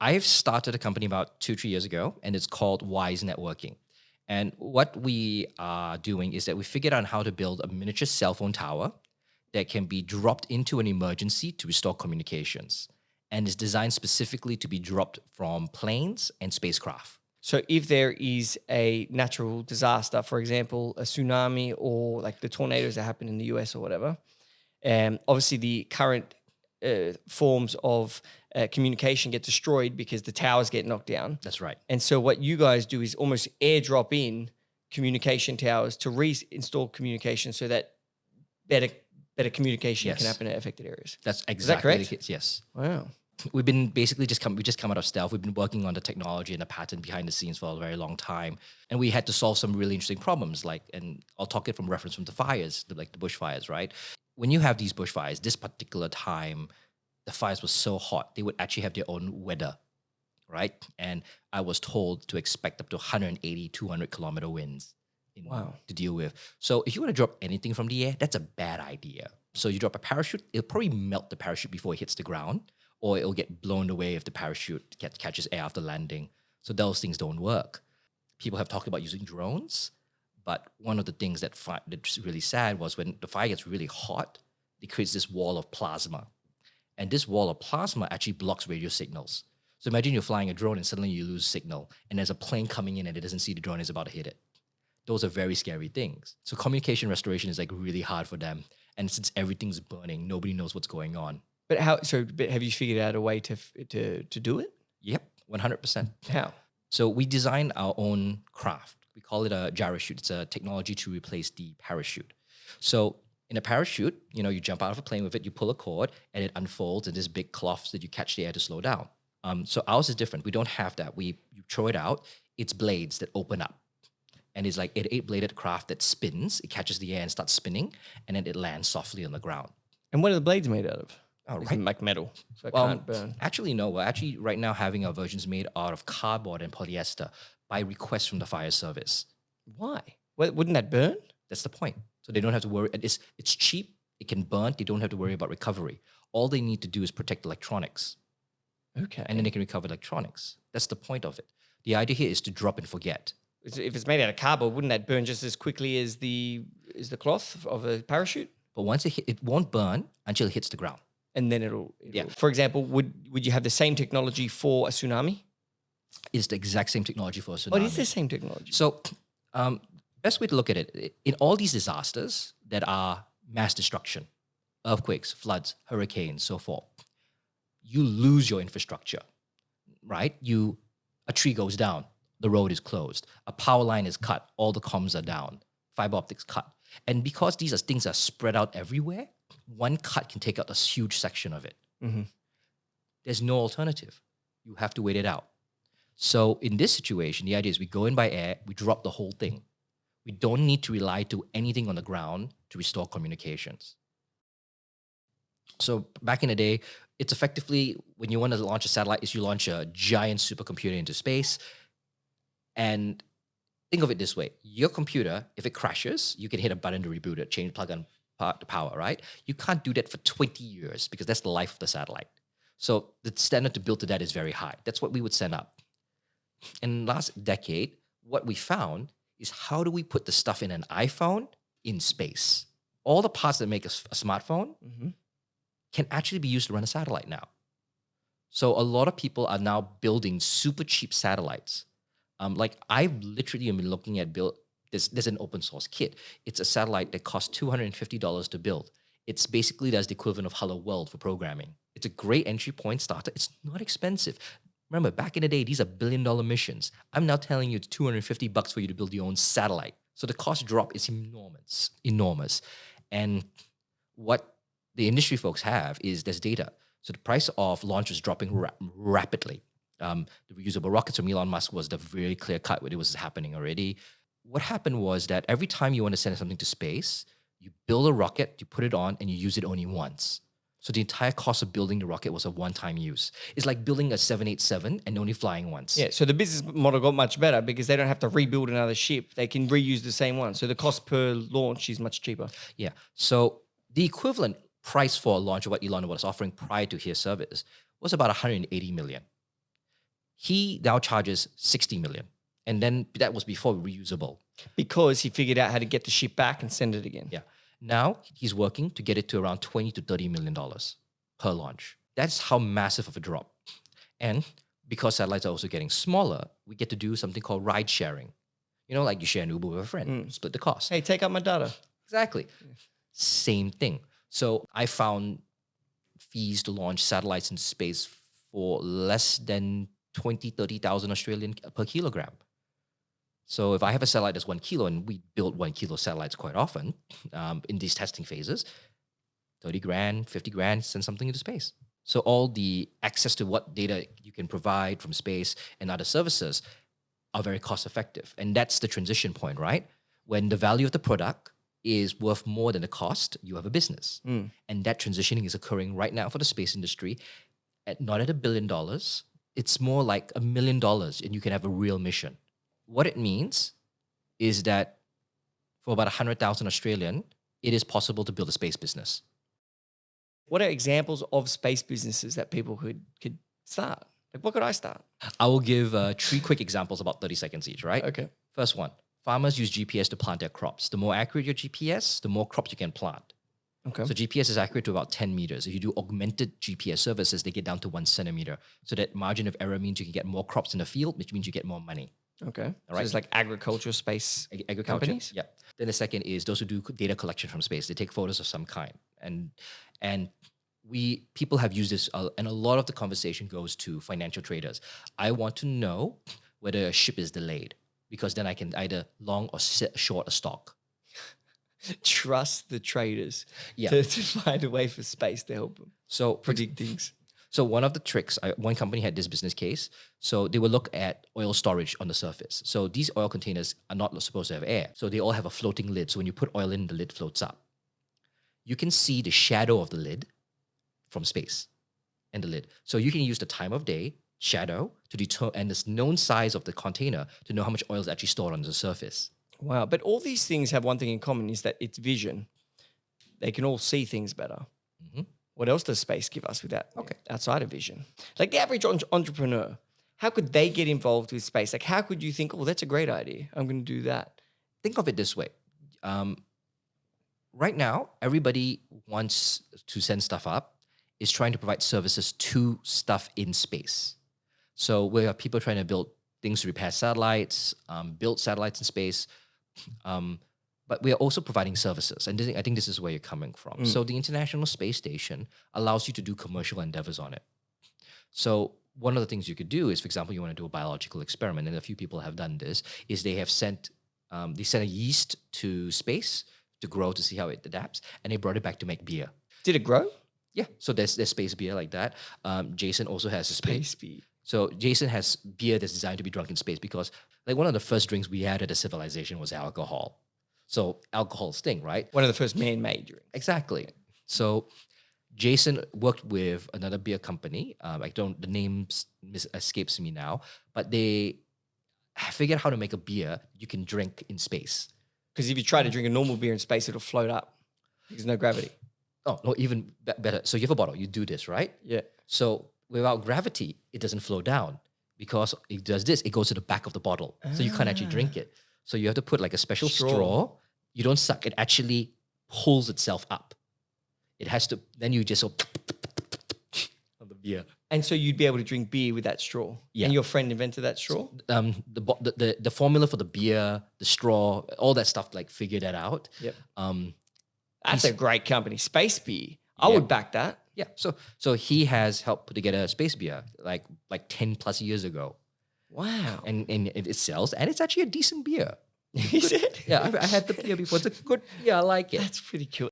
I've started a company about 2, 3 years ago, and it's called Wise Networking. And what we are doing is that we figured out how to build a miniature cell phone tower that can be dropped into an emergency to restore communications. And is designed specifically to be dropped from planes and spacecraft. So if there is a natural disaster, for example, a tsunami or like the tornadoes that happen in the US or whatever, obviously the current forms of communication get destroyed because the towers get knocked down. That's right. And so what you guys do is almost airdrop in communication towers to reinstall communication so that better communication can Yes. happen in affected areas. That's exactly correct? the case. Yes. Wow. We've been basically we just come out of stealth. We've been working on the technology and the pattern behind the scenes for a very long time, and we had to solve some really interesting problems. And I'll talk it from reference from the fires, like the bushfires, right? When you have these bushfires, this particular time, the fires were so hot they would actually have their own weather, right? And I was told to expect up to 180, 200 kilometer winds Wow. to deal with. So if you want to drop anything from the air, that's a bad idea. So you drop a parachute, it'll probably melt the parachute before it hits the ground, or it'll get blown away if the parachute catches air after landing. So those things don't work. People have talked about using drones, but one of the things that's really sad was when the fire gets really hot, it creates this wall of plasma. And this wall of plasma actually blocks radio signals. So imagine you're flying a drone and suddenly you lose signal, and there's a plane coming in and it doesn't see the drone is about to hit it. Those are very scary things. So communication restoration is like really hard for them. And since everything's burning, nobody knows what's going on. But have you figured out a way to do it? Yep, 100%. How? So we designed our own craft. We call it a gyroshoot. It's a technology to replace the parachute. So in a parachute, you jump out of a plane with it, you pull a cord, and it unfolds in this big cloth that you catch the air to slow down. So ours is different. We don't have that. You throw it out. It's blades that open up. And it's like an 8-bladed craft that spins. It catches the air and starts spinning, and then it lands softly on the ground. And what are the blades made out of? Oh, Is right. it like metal, so it can't burn. Actually, no. We're actually right now having our versions made out of cardboard and polyester by request from the fire service. Why? Wouldn't that burn? That's the point. So they don't have to worry. It's cheap. It can burn. They don't have to worry about recovery. All they need to do is protect electronics, Okay. and then they can recover electronics. That's the point of it. The idea here is to drop and forget. If it's made out of cardboard, wouldn't that burn just as quickly as the cloth of a parachute? But once it won't burn until it hits the ground. And then it'll. Yeah. For example, would you have the same technology for a tsunami? It's the exact same technology for a tsunami. What is the same technology? So, best way to look at it, in all these disasters that are mass destruction, earthquakes, floods, hurricanes, so forth, you lose your infrastructure, right? A tree goes down, the road is closed, a power line is cut, all the comms are down, fiber optics cut. And because things are spread out everywhere, one cut can take out a huge section of it. Mm-hmm. There's no alternative. You have to wait it out. So in this situation, the idea is we go in by air, we drop the whole thing. We don't need to rely to anything on the ground to restore communications. So back in the day, it's effectively when you want to launch a satellite, is you launch a giant supercomputer into space. And think of it this way. Your computer, if it crashes, you can hit a button to reboot it, plug on the power, right? You can't do that for 20 years because that's the life of the satellite. So the standard to build to that is very high. That's what we would send up. In the last decade, what we found is how do we put the stuff in an iPhone in space? All the parts that make a smartphone can actually be used to run a satellite now. So a lot of people are now building super cheap satellites. Like I've literally been looking at there's an open source kit. It's a satellite that costs $250 to build. It's basically does the equivalent of Hello World for programming. It's a great entry point starter. It's not expensive. Remember, back in the day, these are billion-dollar missions. I'm now telling you it's $250 for you to build your own satellite. So the cost drop is enormous. And what the industry folks have is there's data. So the price of launch is dropping rapidly. The reusable rockets from Elon Musk was the very clear cut where it was happening already. What happened was that every time you want to send something to space, you build a rocket, you put it on, and you use it only once. So the entire cost of building the rocket was a one-time use. It's like building a 787 and only flying once. Yeah, so the business model got much better because they don't have to rebuild another ship. They can reuse the same one. So the cost per launch is much cheaper. Yeah. So the equivalent price for a launch of what Elon was offering prior to his service was about $180 million. He now charges 60 million. And then that was before reusable. Because he figured out how to get the ship back and send it again. Yeah. Now he's working to get it to around 20 to 30 million dollars per launch. That's how massive of a drop. And because satellites are also getting smaller, we get to do something called ride sharing. You know, like you share an Uber with a friend, split the cost. Hey, take out my data. Exactly. Same thing. So I found fees to launch satellites into space for less than 20, 30,000 Australian per kilogram. So if I have a satellite that's 1 kilo, and we build 1 kilo satellites quite often in these testing phases, 30 grand, 50 grand, send something into space. So all the access to what data you can provide from space and other services are very cost effective. And that's the transition point, right? When the value of the product is worth more than the cost, you have a business. And that transitioning is occurring right now for the space industry, not at $1 billion. It's more like $1 million, and you can have a real mission. What it means is that for about 100,000 Australian, it is possible to build a space business. What are examples of space businesses that people could start? Like, what could I start? I will give 3 quick examples, about 30 seconds each, right? Okay. First one, farmers use GPS to plant their crops. The more accurate your GPS, the more crops you can plant. Okay. So GPS is accurate to about 10 meters. If you do augmented GPS services, they get down to 1 centimeter. So that margin of error means you can get more crops in the field, which means you get more money. Okay. All So right. it's like agriculture space Agriculture. companies? Yeah. Then the second is those who do data collection from space. They take photos of some kind, and people have used this, and a lot of the conversation goes to financial traders. I want to know whether a ship is delayed, because then I can either long or short a stock. Trust the traders Yeah. to find a way for space to help them So predict things. So one of the tricks, one company had this business case. So they will look at oil storage on the surface. So these oil containers are not supposed to have air. So they all have a floating lid. So when you put oil in, the lid floats up. You can see the shadow of the lid from space and the lid. So you can use the time of day, shadow, to determine, and this known size of the container to know how much oil is actually stored on the surface. Wow. But all these things have one thing in common, is that it's vision. They can all see things better. Mhm. What else does space give us with that? Okay. Outside of vision? Like the average entrepreneur, how could they get involved with space? Like, how could you think, oh, that's a great idea, I'm going to do that? Think of it this way. Right now, everybody wants to send stuff up, is trying to provide services to stuff in space. So we have people trying to build things to repair satellites, build satellites in space, but we are also providing services. And I think this is where you're coming from. So the International Space Station allows you to do commercial endeavors on it. So one of the things you could do is, for example, you want to do a biological experiment, and a few people have done this, is they sent a yeast to space to grow to see how it adapts, and they brought it back to make beer. Did it grow? Yeah, so there's space beer like that. Jason also has a space. Beer. So Jason has beer that's designed to be drunk in space, because like one of the first drinks we had at a civilization was alcohol. So alcohol sting, right? One of the first man-made drinks. Exactly. So Jason worked with another beer company. The name escapes me now, but they figured out how to make a beer you can drink in space. Because if you try to drink a normal beer in space, it'll float up. There's no gravity. Oh, no, even better. So you have a bottle, you do this, right? Yeah. So without gravity, it doesn't flow down, because it does this, it goes to the back of the bottle. So you can't actually drink it. So you have to put like a special straw. You don't suck, it actually pulls itself up. It has to, then you just on the beer. And so you'd be able to drink beer with that straw. Yeah. And your friend invented that straw? The formula for the beer, the straw, all that stuff, like figure that out. Yep. Um, That's a great company. Space beer. I Yeah. would back that. yeah. So he has helped put together a space beer like 10 plus years ago. Wow. And it sells, and it's actually a decent beer. Is it? Yeah, I had the beer before. It's a good, yeah, I like it. That's pretty cool.